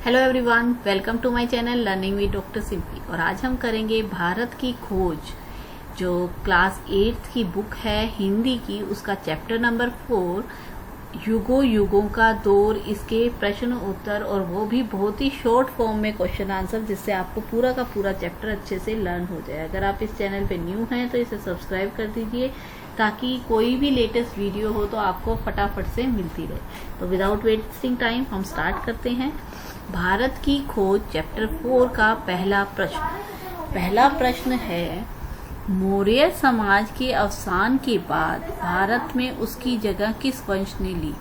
Hello everyone, welcome to my channel learning with doctor simply. और आज हम करेंगे भारत की खोज, जो क्लास 8 की बुक है हिंदी की, उसका चैप्टर नंबर 4 युगों युगों का दौर, इसके प्रश्न उत्तर, और वो भी बहुत ही शॉर्ट फॉर्म में क्वेश्चन आंसर, जिससे आपको पूरा का पूरा चैप्टर अच्छे से लर्न हो जाए। अगर आप इस चैनल पे न्यू हैं तो इसे सब्सक्राइब कर दीजिए ताकि कोई भी लेटेस्ट वीडियो हो तो आपको फटाफट से मिलती रहे। तो विदाउट वेस्टिंग टाइम हम स्टार्ट करते हैं। भारत की खोज चैप्टर 4 का पहला प्रश्न है, मौर्य समाज के अवसान के बाद भारत में उसकी जगह किस वंश ने ली।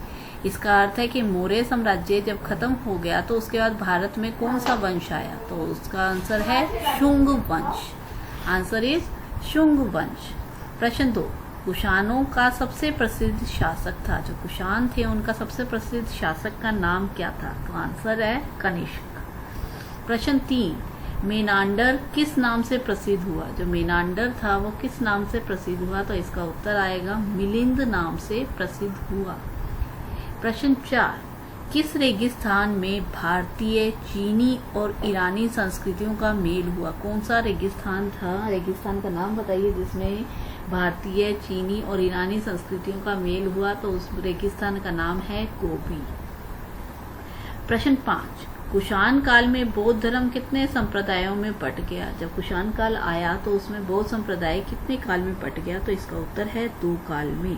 इसका अर्थ है कि मौर्य साम्राज्य जब खत्म हो गया तो उसके बाद भारत में कौन सा वंश आया, तो उसका आंसर है शुंग वंश। आंसर इज शुंग वंश। प्रश्न 2, कुषाणों का सबसे प्रसिद्ध शासक था, जो कुषाण थे उनका सबसे प्रसिद्ध शासक का नाम क्या था, तो आंसर है कनिष्क। प्रश्न 3, मेनांडर किस नाम से प्रसिद्ध हुआ, जो मेनांडर था वो किस नाम से प्रसिद्ध हुआ, तो इसका उत्तर आएगा मिलिंद नाम से प्रसिद्ध हुआ। प्रश्न 4, किस रेगिस्तान में भारतीय, चीनी और ईरानी संस्कृतियों का मेल हुआ। कौन सा रेगिस्तान था, रेगिस्तान का नाम बताइए जिसमें भारतीय, चीनी और ईरानी संस्कृतियों का मेल हुआ, तो उस रेगिस्तान का नाम है गोबी। प्रश्न 5, कुषाण काल में बौद्ध धर्म कितने संप्रदायों में बट गया। जब कुषाण काल आया तो उसमें बौद्ध संप्रदाय कितने काल में बट गया, तो इसका उत्तर है 2 काल में।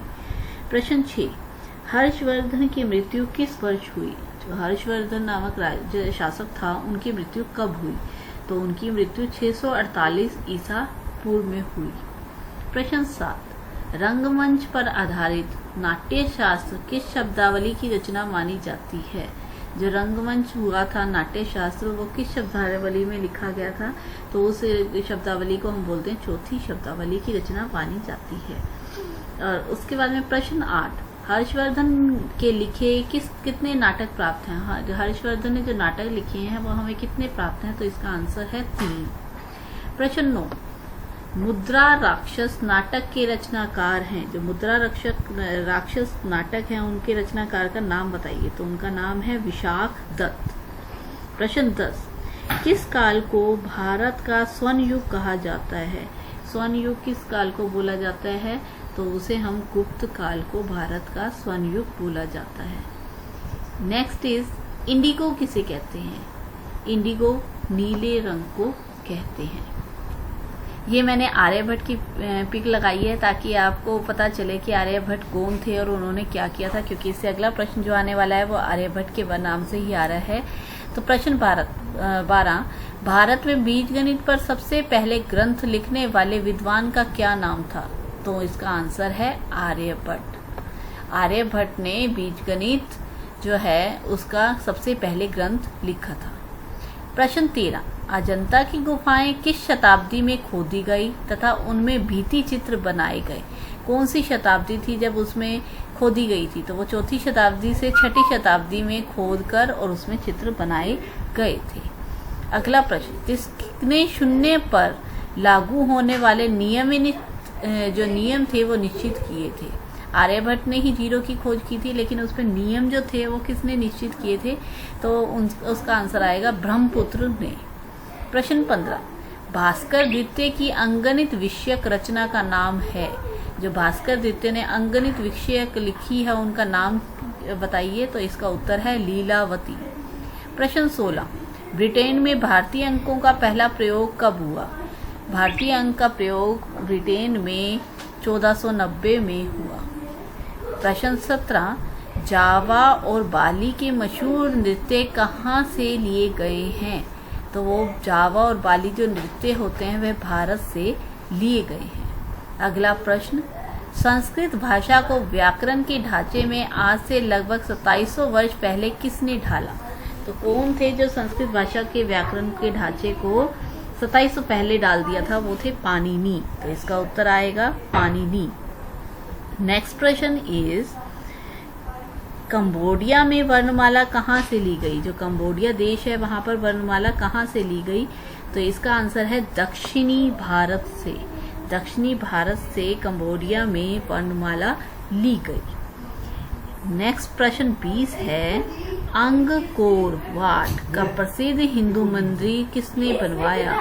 प्रश्न 6, हर्षवर्धन की मृत्यु किस वर्ष हुई। जो हर्षवर्धन नामक शासक था उनकी मृत्यु कब हुई, तो उनकी मृत्यु 648 ईसा पूर्व में हुई। प्रश्न 7, रंगमंच पर आधारित नाट्य शास्त्र किस शब्दावली की रचना मानी जाती है। जो रंगमंच हुआ था नाट्य शास्त्र, वो किस शब्दावली में लिखा गया था, तो उस शब्दावली को हम बोलते हैं चौथी शब्दावली की रचना मानी जाती है। और उसके बाद में प्रश्न 8, हर्षवर्धन के लिखे कितने नाटक प्राप्त हैं। हर्षवर्धन ने जो नाटक लिखे हैं वो हमें कितने प्राप्त हैं, तो इसका आंसर है 3। प्रश्न 9, मुद्रा राक्षस नाटक के रचनाकार हैं। जो मुद्रा राक्षस नाटक हैं उनके रचनाकार का नाम बताइए, तो उनका नाम है विशाख दत्त। प्रश्न 10, किस काल को भारत का स्वर्ण युग कहा जाता है। स्वर्ण युग किस काल को बोला जाता है, तो उसे हम गुप्त काल को भारत का स्वर्ण युग बोला जाता है। नेक्स्ट इज, इंडिगो किसे कहते हैं। इंडिगो नीले रंग को कहते हैं। ये मैंने आर्यभट्ट की पिक लगाई है ताकि आपको पता चले कि आर्यभट्ट कौन थे और उन्होंने क्या किया था, क्योंकि इससे अगला प्रश्न जो आने वाला है वो आर्यभट्ट के नाम से ही आ रहा है। तो प्रश्न 12, भारत में बीजगणित पर सबसे पहले ग्रंथ लिखने वाले विद्वान का क्या नाम था, तो इसका आंसर है आर्यभट्ट। आर्यभट्ट ने बीजगणित जो है उसका सबसे पहले ग्रंथ लिखा था। प्रश्न 13, अजंता की गुफाएं किस शताब्दी में खोदी गई तथा उनमें भित्ति चित्र बनाए गए। कौन सी शताब्दी थी जब उसमें खोदी गई थी, तो वो 4ठी शताब्दी से 6ठी शताब्दी में खोद कर और उसमें चित्र बनाए गए थे। अगला प्रश्न, किसने शून्य पर लागू होने वाले जो नियम थे वो निश्चित किए थे। आर्यभट्ट ने ही जीरो की खोज की थी, लेकिन उसमें नियम जो थे वो किसने निश्चित किए थे, तो उसका आंसर आएगा ब्रह्मपुत्र ने। प्रश्न 15, भास्कर द्वितीय की अंगणित विषयक रचना का नाम है। जो भास्कर द्वितीय ने अंगणित विषयक लिखी है उनका नाम बताइए, तो इसका उत्तर है लीलावती। प्रश्न 16, ब्रिटेन में भारतीय अंकों का पहला प्रयोग कब हुआ। भारतीय अंक का प्रयोग ब्रिटेन में 1490 में हुआ। प्रश्न 17, जावा और बाली के मशहूर नृत्य कहाँ से लिए गए हैं, तो वो जावा और बाली जो नृत्य होते हैं वह भारत से लिए गए हैं। अगला प्रश्न, संस्कृत भाषा को व्याकरण के ढांचे में आज से लगभग 2700 वर्ष पहले किसने ढाला। तो कौन थे जो संस्कृत भाषा के व्याकरण के ढांचे को 2700 पहले डाल दिया था, वो थे पाणिनि। तो इसका उत्तर आएगा पाणिनि। नेक्स्ट प्रश्न इज, कंबोडिया में वर्णमाला कहाँ से ली गई। जो कंबोडिया देश है वहां पर वर्णमाला कहाँ से ली गई, तो इसका आंसर है दक्षिणी भारत से। दक्षिणी भारत से कंबोडिया में वर्णमाला ली गई। नेक्स्ट प्रश्न 20 है, अंगकोर वाट का प्रसिद्ध हिंदू मंदिर किसने बनवाया?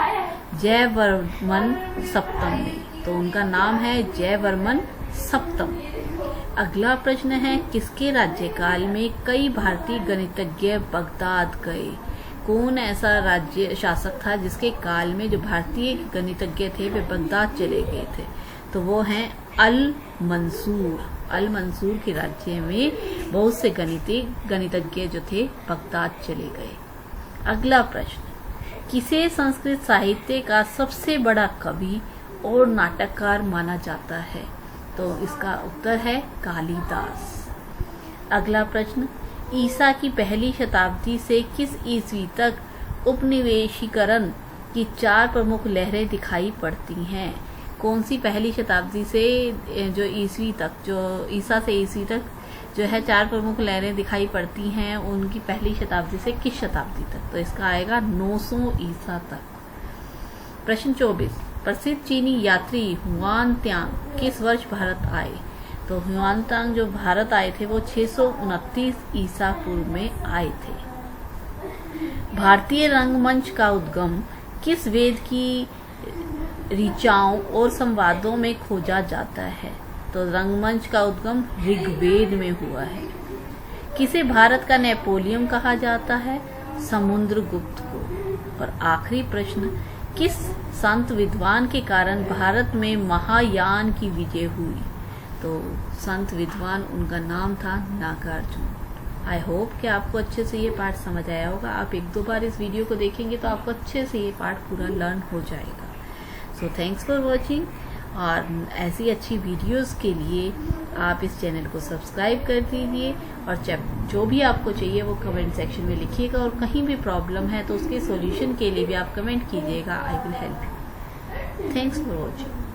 जयवर्मन सप्तम ने। तो उनका नाम है जयवर्मन सप्तम। अगला प्रश्न है, किसके राज्यकाल में कई भारतीय गणितज्ञ बगदाद गए? कौन ऐसा राज्य शासक था जिसके काल में जो भारतीय गणितज्ञ थे वे बगदाद चले गए थे? तो वो हैं अल मंसूर। अल मंसूर के राज्य में बहुत से गणितज्ञ जो थे बगदाद चले गए। अगला प्रश्न, किसे संस्कृत साहित्य का सबसे बड़ा कवि और नाटककार माना जाता है? तो इसका उत्तर है कालिदास। अगला प्रश्न, ईसा की पहली शताब्दी से किस ईस्वी तक उपनिवेशीकरण की 4 प्रमुख लहरें दिखाई पड़ती हैं? कौन सी पहली शताब्दी से जो ईस्वी तक, जो ईसा से ईस्वी तक जो है 4 प्रमुख लहरें दिखाई पड़ती हैं, उनकी पहली शताब्दी से किस शताब्दी तक? तो इसका आएगा 900 ईसा तक। प्रश्न 24, प्रसिद्ध चीनी यात्री हुआन त्सांग किस वर्ष भारत आए? तो हुआन त्सांग जो भारत आए थे वो 629 ईसा पूर्व में आए थे। भारतीय रंगमंच का उद्गम किस वेद की ऋचाओं और संवादों में खोजा जाता है? तो रंगमंच का उद्गम ऋग्वेद में हुआ है। किसे भारत का नेपोलियन कहा जाता है? समुद्रगुप्त को। और आखिरी प्रश्न, किस संत विद्वान के कारण भारत में महायान की विजय हुई? तो संत विद्वान, उनका नाम था नागार्जुन। आई होप कि आपको अच्छे से ये पाठ समझ आया होगा। आप 1-2 बार इस वीडियो को देखेंगे तो आपको अच्छे से ये पाठ पूरा लर्न हो जाएगा। So thanks for watching. और ऐसी अच्छी वीडियोस के लिए आप इस चैनल को सब्सक्राइब कर दीजिए और जो भी आपको चाहिए वो कमेंट सेक्शन में लिखिएगा, और कहीं भी प्रॉब्लम है तो उसके सॉल्यूशन के लिए भी आप कमेंट कीजिएगा। I will help you. Thanks for watching.